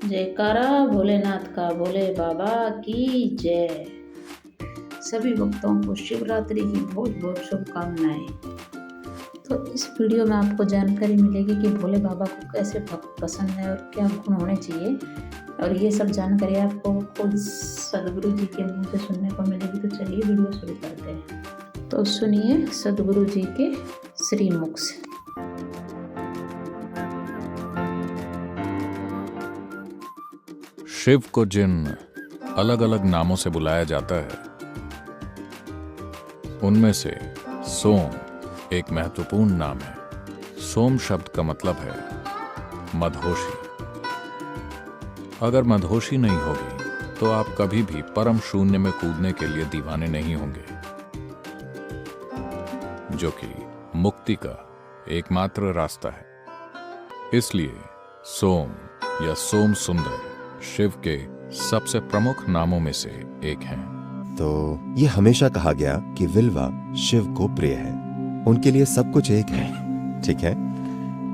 जयकारा भोलेनाथ का, भोले बाबा की जय। सभी भक्तों को शिवरात्रि की बहुत बहुत शुभकामनाएं। तो इस वीडियो में आपको जानकारी मिलेगी कि भोले बाबा को कैसे भक्त पसंद है और क्या गुण होने चाहिए, और ये सब जानकारी आपको खुद सदगुरु जी के मुंह से सुनने को मिलेगी। तो चलिए वीडियो शुरू करते हैं। तो सुनिए सदगुरु जी के श्रीमुख से। शिव को जिन अलग अलग नामों से बुलाया जाता है, उनमें से सोम एक महत्वपूर्ण नाम है। सोम शब्द का मतलब है मदहोशी। अगर मदहोशी नहीं होगी तो आप कभी भी परम शून्य में कूदने के लिए दीवाने नहीं होंगे, जो कि मुक्ति का एकमात्र रास्ता है। इसलिए सोम या सोम सुंदर शिव के सबसे प्रमुख नामों में से एक हैं। तो ये हमेशा कहा गया कि विल्वा शिव को प्रिय है, उनके लिए सब कुछ एक है। ठीक है,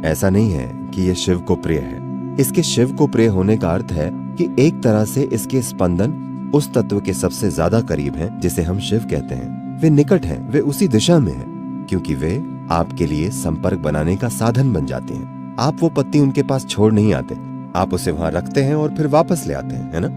ऐसा नहीं है कि ये शिव को प्रिय है। इसके शिव को प्रिय होने का अर्थ है कि एक तरह से इसके स्पंदन उस तत्व के सबसे ज्यादा करीब हैं जिसे हम शिव कहते हैं। वे निकट हैं, वे उसी दिशा में हैं, क्योंकि वे आपके लिए संपर्क बनाने का साधन बन जाते हैं। आप वो पत्ती उनके पास छोड़ नहीं आते, आप उसे वहां रखते हैं और फिर वापस ले आते हैं, है ना?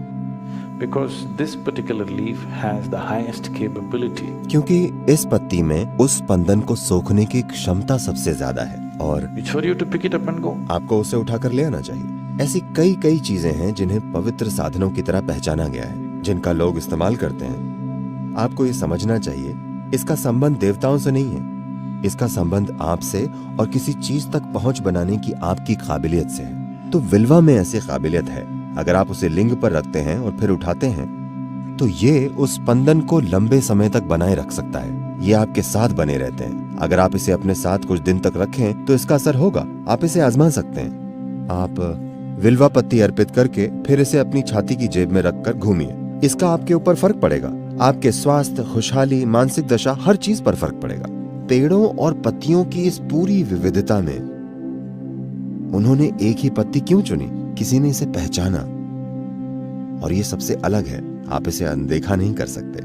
Because this particular leaf has the highest capability. क्योंकि इस पत्ती में उस स्पंदन को सोखने की क्षमता सबसे ज्यादा है और It's for you to pick it up and go. आपको उसे उठाकर ले आना चाहिए। ऐसी कई कई चीजें हैं जिन्हें पवित्र साधनों की तरह पहचाना गया है, जिनका लोग इस्तेमाल करते हैं। आपको ये समझना चाहिए, इसका संबंध देवताओं से नहीं है, इसका संबंध आपसे और किसी चीज तक पहुंच बनाने की आपकी काबिलियत से है। तो विल्वा में ऐसी काबिलियत है, अगर आप उसे लिंग पर रखते हैं और फिर उठाते हैं तो ये उस स्पंदन को लंबे समय तक बनाए रख सकता है। ये आपके साथ बने रहते हैं। अगर आप इसे अपने साथ कुछ दिन तक रखें तो इसका असर होगा। आप इसे आजमा सकते हैं। आप विल्वा पत्ती अर्पित करके फिर इसे अपनी छाती की जेब में रखकर घूमिए। इसका आपके ऊपर फर्क पड़ेगा। आपके स्वास्थ्य, खुशहाली, मानसिक दशा, हर चीज पर फर्क पड़ेगा। पेड़ों और पत्तियों की इस पूरी विविधता में उन्होंने एक ही पत्ती क्यों चुनी? किसी ने इसे पहचाना, और ये सबसे अलग है। आप इसे अनदेखा नहीं कर सकते।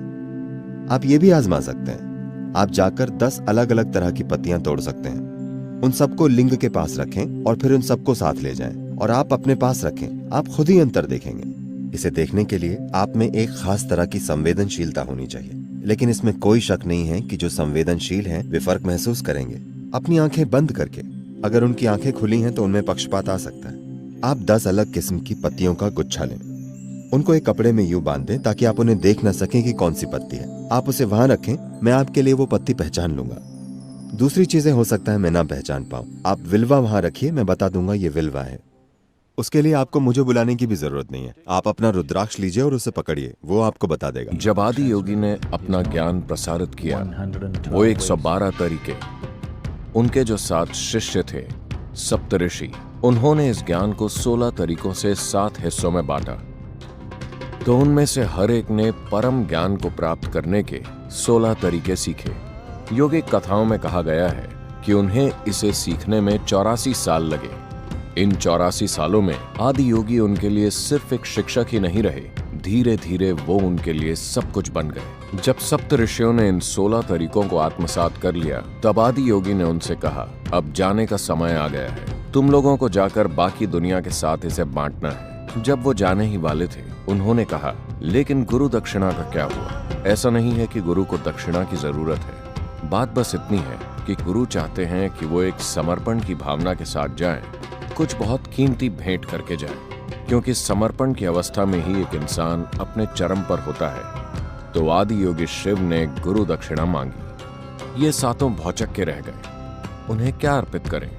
आप ये भी आजमा सकते हैं। आप जाकर 10 अलग अलग तरह की पत्तियां तोड़ सकते हैं, उन सबको लिंग के पास रखें और फिर उन सबको साथ ले जाएं और आप अपने पास रखें। आप खुद ही अंतर देखेंगे। इसे देखने के लिए आप में एक खास तरह की संवेदनशीलता होनी चाहिए, लेकिन इसमें कोई शक नहीं है कि जो संवेदनशील हैं वे फर्क महसूस करेंगे। अपनी आंखें बंद करके, अगर उनकी आंखें खुली हैं तो उनमें पक्षपात आ सकता है। आप 10 अलग किस्म की पत्तियों का गुच्छा लें, उनको एक कपड़े में यूं बांध दें ताकि आप उन्हें देख न सकें कि कौन सी पत्ती है। आप उसे वहां रखें, मैं आपके लिए वो पत्ती पहचान लूंगा। दूसरी चीजें हो सकता है मैं ना पहचान पाऊं। आप विल्वा वहां रखिए, मैं बता दूंगा ये विल्वा है। उसके लिए आपको मुझे बुलाने की भी जरूरत नहीं है। आप अपना रुद्राक्ष लीजिए और उसे पकड़िए, वो आपको बता देगा। जब आदि योगी ने अपना ज्ञान प्रसारित किया, वो 112 तरीके, उनके जो 7 शिष्य थे सप्तऋषि, उन्होंने इस ज्ञान को 16 तरीकों से 7 हिस्सों में बांटा। तो उनमें से हर एक ने परम ज्ञान को प्राप्त करने के 16 तरीके सीखे। योगिक कथाओं में कहा गया है कि उन्हें इसे सीखने में 84 साल लगे। इन 84 सालों में आदि योगी उनके लिए सिर्फ एक शिक्षक ही नहीं रहे, धीरे धीरे वो उनके लिए सब कुछ बन गए। जब सप्त ऋषियों ने इन 16 तरीकों को आत्मसात कर लिया, तब आदि योगी ने उनसे कहा, अब जाने का समय आ गया है। तुम लोगों को जाकर बाकी दुनिया के साथ इसे बांटना है। जब वो जाने ही वाले थे, उन्होंने कहा, लेकिन गुरु दक्षिणा का क्या हुआ? ऐसा नहीं है कि गुरु को दक्षिणा की जरूरत है। बात बस इतनी है कि गुरु चाहते हैं कि वो एक समर्पण की भावना के साथ जाएं, कुछ बहुत कीमती भेंट करके जाएं, क्योंकि समर्पण की अवस्था में ही एक इंसान अपने चरम पर होता है। तो आदि योगी शिव ने गुरु दक्षिणा मांगी। ये 7 भौचक के रह गए। उन्हें क्या अर्पित करें?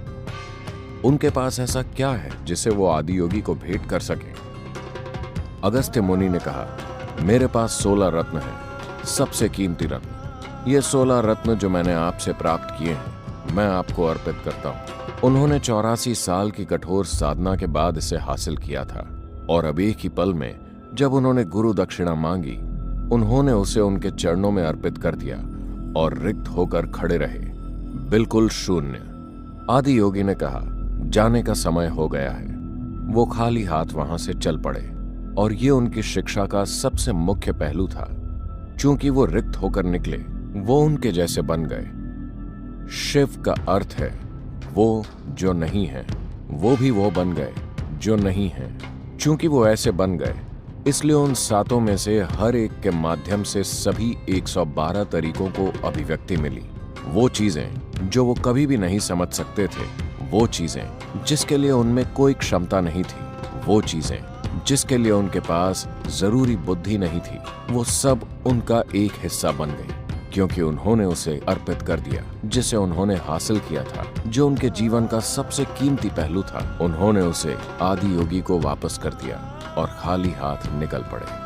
उनके पास ऐसा क्या है जिसे वो आदि योगी को भेंट कर सके? अगस्त्य मुनि ने कहा, मेरे पास 16 रत्न हैं, सबसे कीमती रत्न। ये 16 रत्न जो मैंने आपसे प्राप्त किए हैं, मैं आपको अर्पित करता हूँ। उन्होंने 84 साल की कठोर साधना के बाद इसे हासिल किया था, और अब एक ही पल में जब उन्होंने गुरु दक्षिणा मांगी, उन्होंने उसे उनके चरणों में अर्पित कर दिया और रिक्त होकर खड़े रहे, बिल्कुल शून्य। आदि योगी ने कहा, जाने का समय हो गया है। वो खाली हाथ वहां से चल पड़े और ये उनकी शिक्षा का सबसे मुख्य पहलू था। चूंकि वो रिक्त होकर निकले, वो उनके जैसे बन गए। शिव का अर्थ है वो जो नहीं है, वो भी वो बन गए जो नहीं है। चूंकि वो ऐसे बन गए, इसलिए उन सातों में से हर एक के माध्यम से सभी 112 तरीकों को अभिव्यक्ति मिली। वो चीजें जो वो कभी भी नहीं समझ सकते थे, वो चीजें जिसके लिए उनमें कोई क्षमता नहीं थी, वो चीजें जिसके लिए उनके पास जरूरी बुद्धि नहीं थी, वो सब उनका एक हिस्सा बन गई, क्योंकि उन्होंने उसे अर्पित कर दिया जिसे उन्होंने हासिल किया था, जो उनके जीवन का सबसे कीमती पहलू था। उन्होंने उसे आदि योगी को वापस कर दिया और खाली हाथ निकल पड़े।